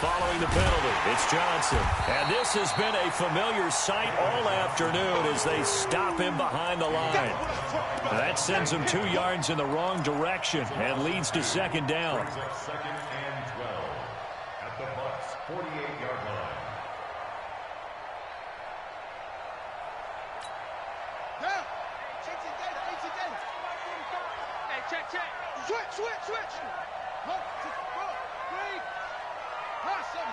Following the penalty, it's Johnson. And this has been a familiar sight all afternoon as they stop him behind the line. That sends him 2 yards in the wrong direction and leads to 2nd down. 2nd and 12 at the Bucs 48-yard line. Hey, check. Switch. Look, break. Hustle.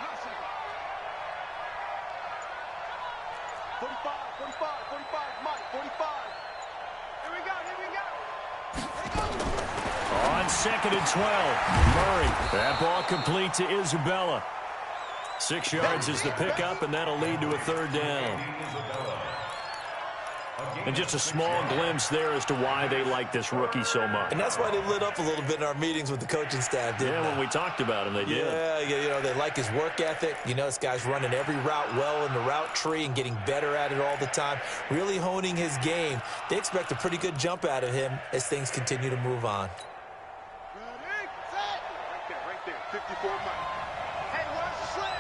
45, Mike, 45. Here we go. On 2nd and 12, Murray. That ball complete to Isabella. 6 yards is the pickup, and that'll lead to a 3rd down. And just a small glimpse there as to why they like this rookie so much. And that's why they lit up a little bit in our meetings with the coaching staff, didn't they? When we talked about him, they did. Yeah, they like his work ethic. You know, this guy's running every route well in the route tree and getting better at it all the time, really honing his game. They expect a pretty good jump out of him as things continue to move on. Ready, set. Right there, 54 Mike. Hey, watch the slant.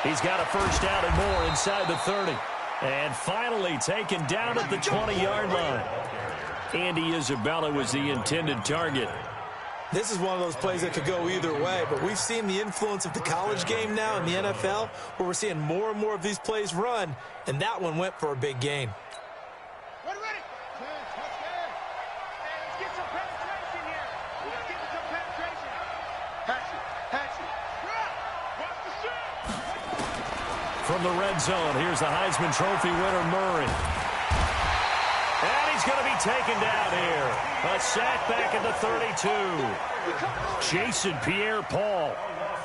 He's got a 1st down and more inside the 30. And finally taken down at the 20-yard line. Andy Isabella was the intended target. This is one of those plays that could go either way, but we've seen the influence of the college game now in the NFL, where we're seeing more and more of these plays run, and that one went for a big gain. Ready. Hey, let's get some penetration here. We got to get some penetration. Hatchet. Watch the shot. From the red zone, here's the Heisman Trophy winner, Murray. And he's going to be taken down here. A sack back at the 32. Jason Pierre-Paul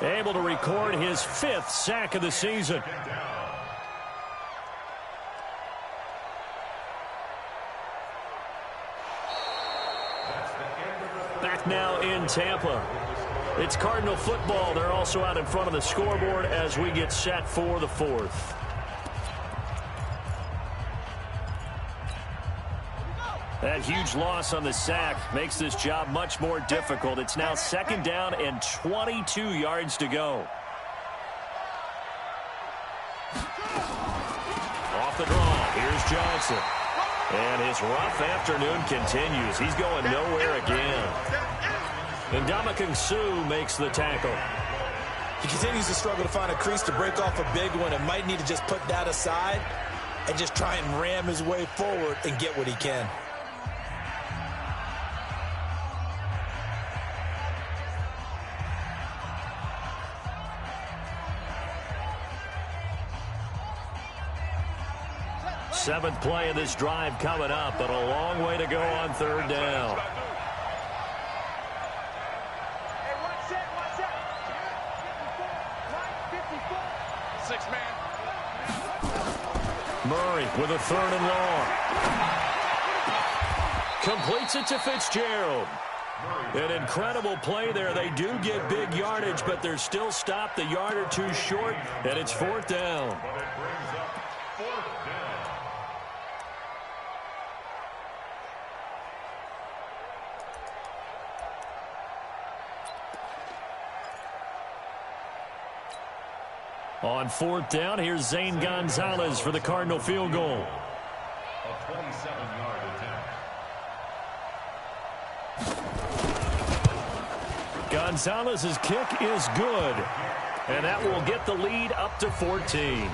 able to record his 5th sack of the season. Back now in Tampa. It's Cardinal football. They're also out in front of the scoreboard as we get set for the 4th. That huge loss on the sack makes this job much more difficult. It's now 2nd down and 22 yards to go. Off the draw, here's Johnson. And his rough afternoon continues. He's going nowhere again. And Ndamukong Suh makes the tackle. He continues to struggle to find a crease to break off a big one and might need to just put that aside and just try and ram his way forward and get what he can. Seventh play of this drive coming up, but a long way to go on third down. Murray with a third and long. Completes it to Fitzgerald. An incredible play there. They do get big yardage, but they're still stopped a yard or two short, and it's fourth down. On fourth down, here's Zane Gonzalez for the Cardinal field goal. A 27-yard attempt. Gonzalez's kick is good, and that will get the lead up to 14.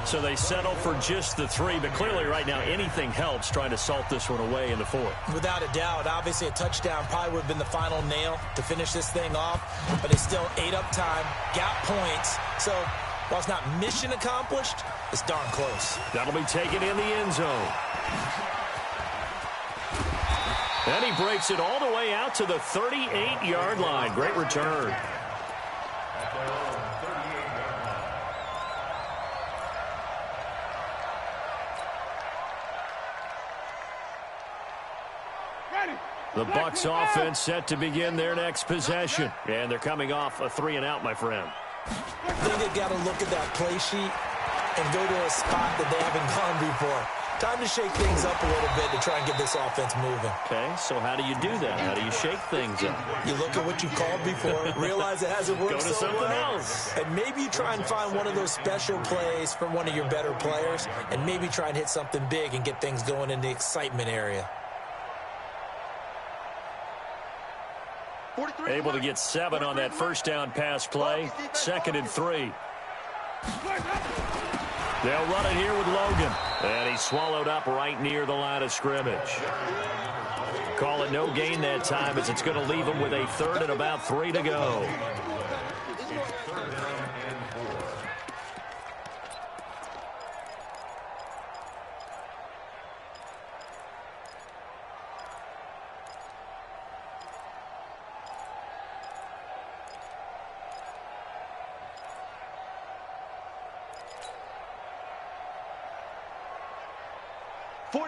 So they settle for just the 3, but clearly right now anything helps trying to salt this one away in the fourth. Without a doubt, obviously a touchdown probably would have been the final nail to finish this thing off, but it's still ate up time, got points, so while it's not mission accomplished, it's darn close. That'll be taken in the end zone. And he breaks it all the way out to the 38-yard line. Great return. The Bucs offense set to begin their next possession. And they're coming off a 3-and-out, my friend. I think they've got to look at that play sheet and go to a spot that they haven't gone before. Time to shake things up a little bit to try and get this offense moving. Okay, so how do you do that? How do you shake things up? You look at what you called before, realize it hasn't worked Go to so something well, else. and maybe you try and find one of those special plays from one of your better players, and maybe try and hit something big and get things going in the excitement area. Able to get 7 on that first down pass play. 2nd and 3. They'll run it here with Logan. And he's swallowed up right near the line of scrimmage. Call it no gain that time as it's going to leave him with a 3rd and about 3 to go.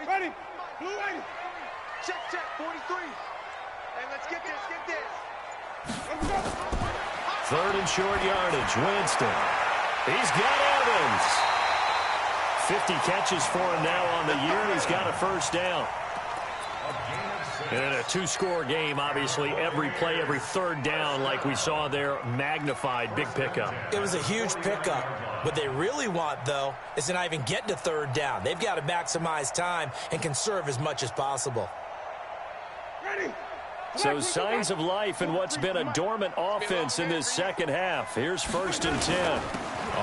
Ready? Blue 80. Check, 43. Hey, let's get this. Let's go. 3rd and short yardage. Winston. He's got Evans. 50 catches for him now on the year. He's got a first down. And a 2-score game, obviously, every play, every 3rd down, like we saw there, magnified, big pickup. It was a huge pickup. What they really want, though, is to not even get to 3rd down. They've got to maximize time and conserve as much as possible. Ready? So signs of life in what's been a dormant offense in this second half. Here's 1st and 10.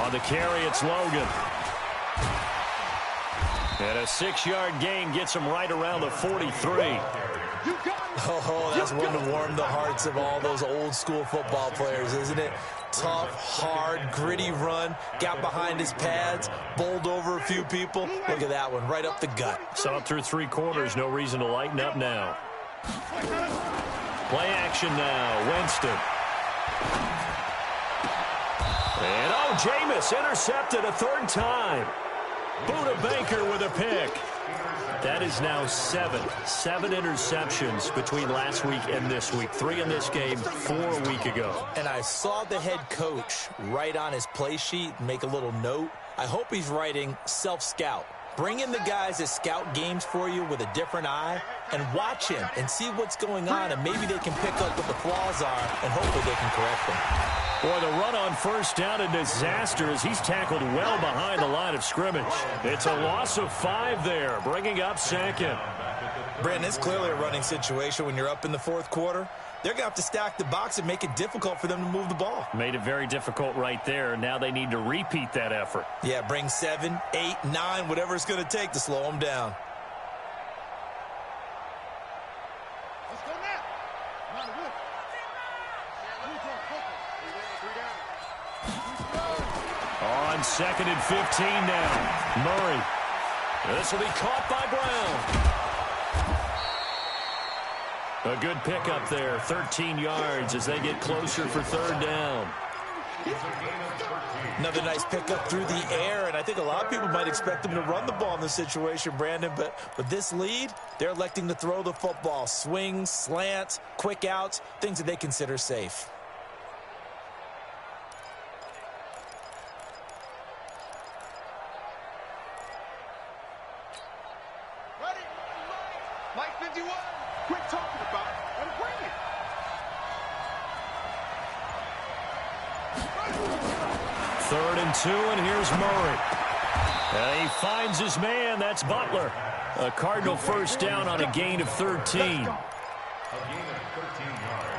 On the carry, it's Logan. And a 6-yard gain gets him right around the 43. Oh, that's one to warm the hearts of all those old-school football players, isn't it? Tough, hard, gritty run, got behind his pads, bowled over a few people. Look at that one, right up the gut. Saw it through 3 quarters, no reason to lighten up now. Play action now, Winston. And Jameis intercepted a 3rd time. Buda Baker with a pick. That is now 7 interceptions between last week and this week. 3 in this game, 4 a week ago. And I saw the head coach write on his play sheet, make a little note. I hope he's writing self-scout. Bring in the guys that scout games for you with a different eye and watch him and see what's going on, and maybe they can pick up what the flaws are, and hopefully they can correct them. Boy, the run on first down, a disaster as he's tackled well behind the line of scrimmage. It's a loss of 5 there, bringing up 2nd. Brandon, it's clearly a running situation when you're up in the 4th quarter. they're going to have to stack the box and make it difficult for them to move the ball. Made it very difficult right there. Now they need to repeat that effort. Yeah, bring 7, 8, 9, whatever it's going to take to slow them down. Let's go now. On 2nd and 15 now. Murray. This will be caught by Brown. A good pickup there, 13 yards as they get closer for 3rd down. Another nice pickup through the air, and I think a lot of people might expect them to run the ball in this situation, Brandon, but with this lead, they're electing to throw the football. Swings, slants, quick outs, things that they consider safe. Ready? Mike 51. Quit talking about it and bring it. 3rd and 2, and here's Murray. And he finds his man. That's Butler. A Cardinal first down on a gain of 13.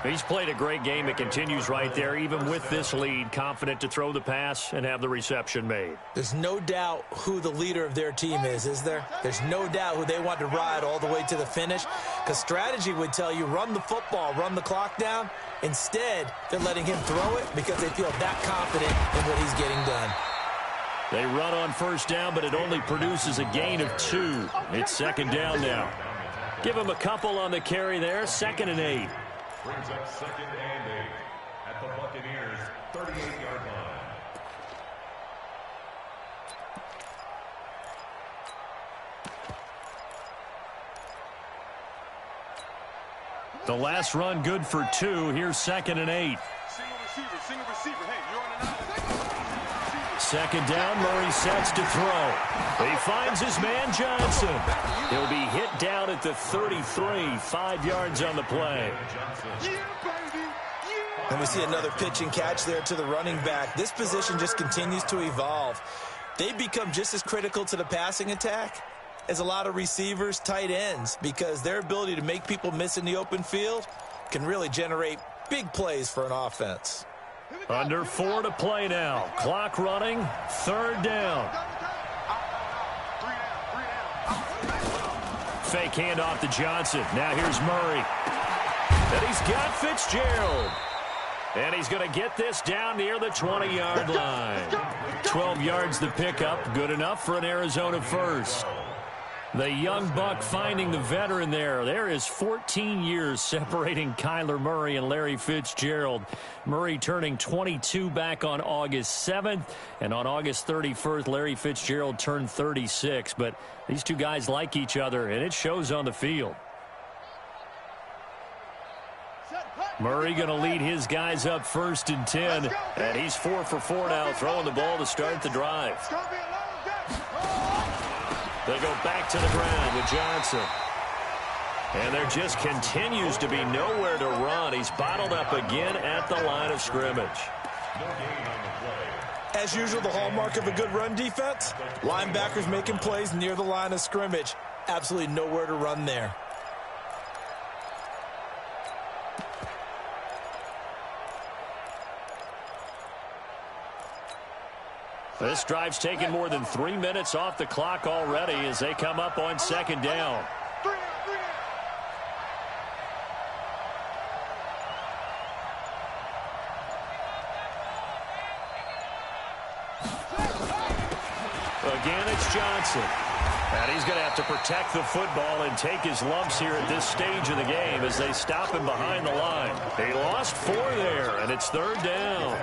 He's played a great game. It continues right there, even with this lead, confident to throw the pass and have the reception made. There's no doubt who the leader of their team is there? There's no doubt who they want to ride all the way to the finish, because strategy would tell you run the football, run the clock down. Instead, they're letting him throw it because they feel that confident in what he's getting done. They run on first down, but it only produces a gain of 2. It's 2nd down now. Give him a couple on the carry there, 2nd and 8. Brings up 2nd and 8 at the Buccaneers' 38-yard line. The last run good for 2. Here's 2nd and 8. Single receiver. Hey, you're on an island. 2nd down, Murray sets to throw. He finds his man Johnson. He'll be hit down at the 33, 5 yards on the play. And we see another pitch and catch there to the running back. This position just continues to evolve. They become just as critical to the passing attack as a lot of receivers, tight ends, because their ability to make people miss in the open field can really generate big plays for an offense. Under 4 to play now. Clock running. 3rd down. Fake handoff to Johnson. Now here's Murray. And he's got Fitzgerald. And he's going to get this down near the 20-yard line. 12 yards the pickup. Good enough for an Arizona first. The young buck finding the veteran there. There is 14 years separating Kyler Murray and Larry Fitzgerald. Murray turning 22 back on August 7th. And on August 31st, Larry Fitzgerald turned 36. But these two guys like each other, and it shows on the field. Murray going to lead his guys up 1st and 10. And he's 4 for 4 now, throwing the ball to start the drive. They go back to the ground with Johnson. And there just continues to be nowhere to run. He's bottled up again at the line of scrimmage. As usual, the hallmark of a good run defense, linebackers making plays near the line of scrimmage. Absolutely nowhere to run there. This drive's taken more than 3 minutes off the clock already as they come up on 2nd down. Again, it's Johnson. And he's going to have to protect the football and take his lumps here at this stage of the game as they stop him behind the line. He lost 4 there, and it's 3rd down.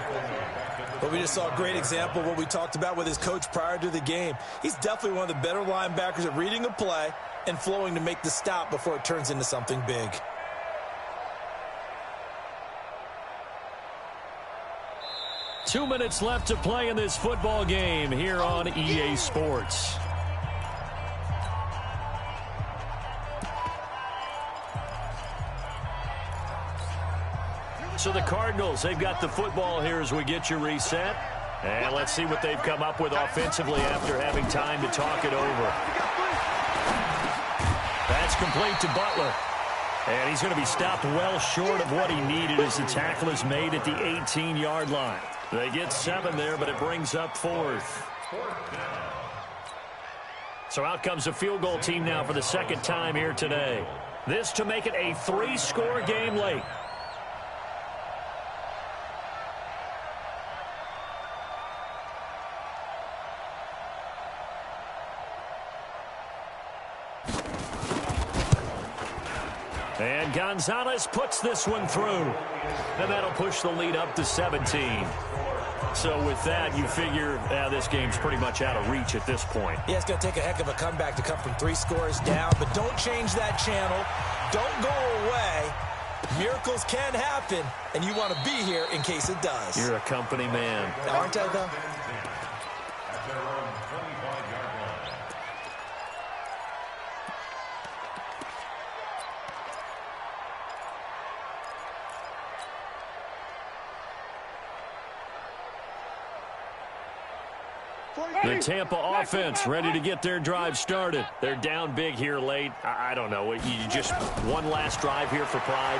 But we just saw a great example of what we talked about with his coach prior to the game. He's definitely one of the better linebackers at reading a play and flowing to make the stop before it turns into something big. Two minutes left to play in this football game here on EA Sports. So the Cardinals, they've got the football here as we get you reset. And let's see what they've come up with offensively after having time to talk it over. That's complete to Butler. And he's going to be stopped well short of what he needed as the tackle is made at the 18-yard line. They get 7 there, but it brings up 4th. So out comes a field goal team now for the second time here today. This to make it a 3-score game late. And Gonzalez puts this one through. And that'll push the lead up to 17. So with that, you figure this game's pretty much out of reach at this point. Yeah, it's going to take a heck of a comeback to come from 3 scores down. But don't change that channel. Don't go away. Miracles can happen, and you want to be here in case it does. You're a company man. Aren't I, though? The Tampa offense ready to get their drive started. They're down big here late. I don't know. You just one last drive here for pride?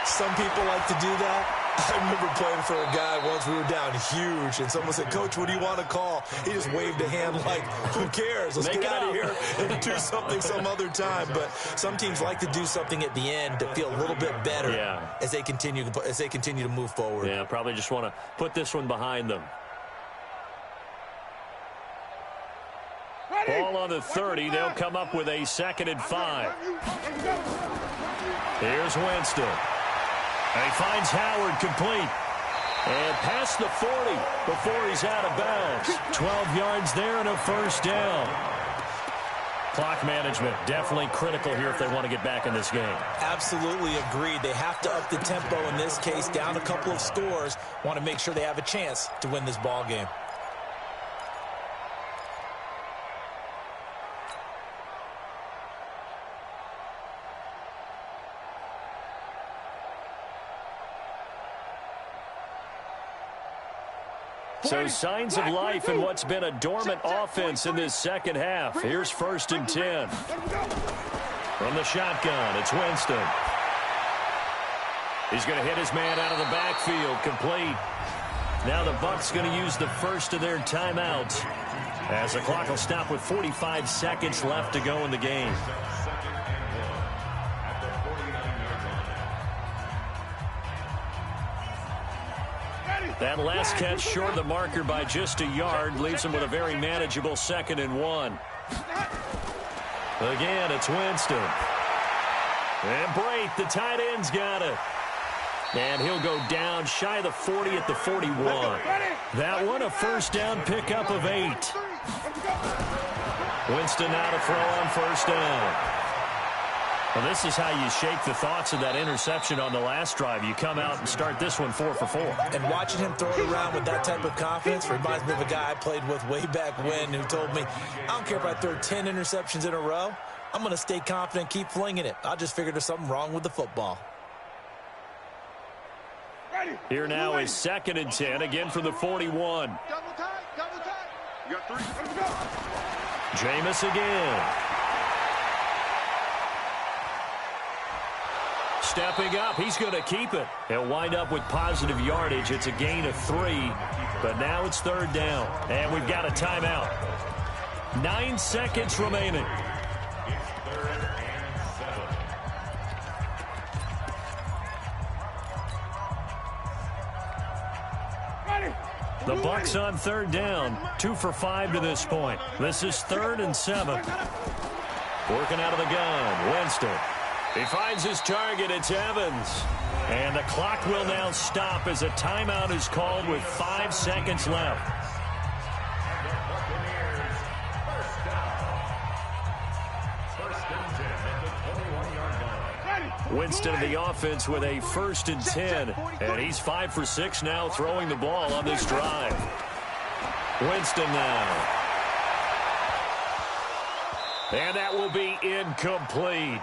Some people like to do that. I remember playing for a guy once. We were down huge, and someone said, "Coach, what do you want to call?" He just waved a hand like, "Who cares? Let's get out of here and do something some other time." But some teams like to do something at the end to feel a little bit better as they continue to move forward. Yeah, probably just want to put this one behind them. Ball on the 30. They'll come up with a 2nd and 5. Here's Winston. And he finds Howard complete. And past the 40 before he's out of bounds. 12 yards there and a 1st down. Clock management definitely critical here if they want to get back in this game. Absolutely agreed. They have to up the tempo in this case. Down a couple of scores. Want to make sure they have a chance to win this ball game. So signs of life in what's been a dormant offense in this second half. Here's 1st and 10. From the shotgun, it's Winston. He's going to hit his man out of the backfield, complete. Now the Bucs going to use the first of their timeouts as the clock will stop with 45 seconds left to go in the game. That last catch short of the marker by just a yard leaves him with a very manageable 2nd and 1. Again, it's Winston. And Brate, the tight end's got it. And he'll go down shy of the 40 at the 41. That one a 1st down pickup of 8. Winston now to throw on 1st down. Well, this is how you shake the thoughts of that interception on the last drive. You come out and start this one 4 for 4. And watching him throw it around with that type of confidence reminds me of a guy I played with way back when who told me, "I don't care if I throw 10 interceptions in a row. I'm going to stay confident, keep flinging it. I just figured there's something wrong with the football." Here now is 2nd and 10, again from the 41. Double tight. You got 3. Let's go. Jameis again. Stepping up, he's going to keep it. He'll wind up with positive yardage. It's a gain of 3, but now it's 3rd down. And we've got a timeout. 9 seconds remaining. The Bucs on 3rd down. 2 for 5 to this point. This is 3rd and 7. Working out of the gun, Winston. He finds his target. It's Evans. And the clock will now stop as a timeout is called with 5 seconds left. Winston in the offense with a 1st and 10. And he's 5 for 6 now throwing the ball on this drive. Winston now. And that will be incomplete.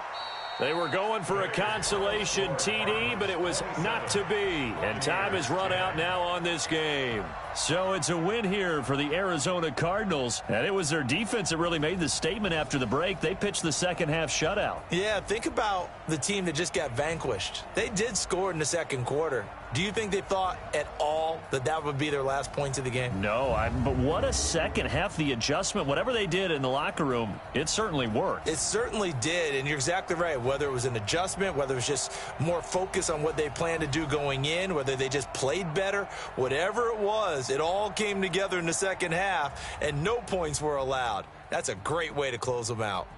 They were going for a consolation TD, but it was not to be. And time has run out now on this game. So it's a win here for the Arizona Cardinals. And it was their defense that really made the statement after the break. They pitched the second half shutout. Yeah, think about the team that just got vanquished. They did score in the second quarter. Do you think they thought at all that that would be their last points of the game? No, but what a second half. The adjustment, whatever they did in the locker room, it certainly worked. It certainly did, and you're exactly right. Whether it was an adjustment, whether it was just more focus on what they planned to do going in, whether they just played better, whatever it was, it all came together in the second half, and no points were allowed. That's a great way to close them out.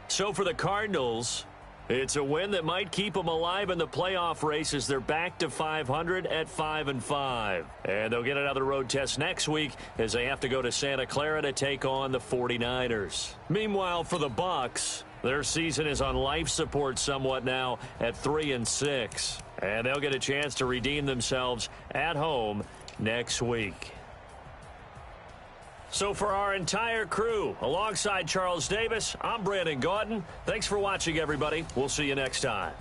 So for the Cardinals, it's a win that might keep them alive in the playoff race as they're back to 500 at 5-5. And they'll get another road test next week as they have to go to Santa Clara to take on the 49ers. Meanwhile, for the Bucs, their season is on life support somewhat now at 3-6. And they'll get a chance to redeem themselves at home next week. So for our entire crew, alongside Charles Davis, I'm Brandon Gaudin. Thanks for watching, everybody. We'll see you next time.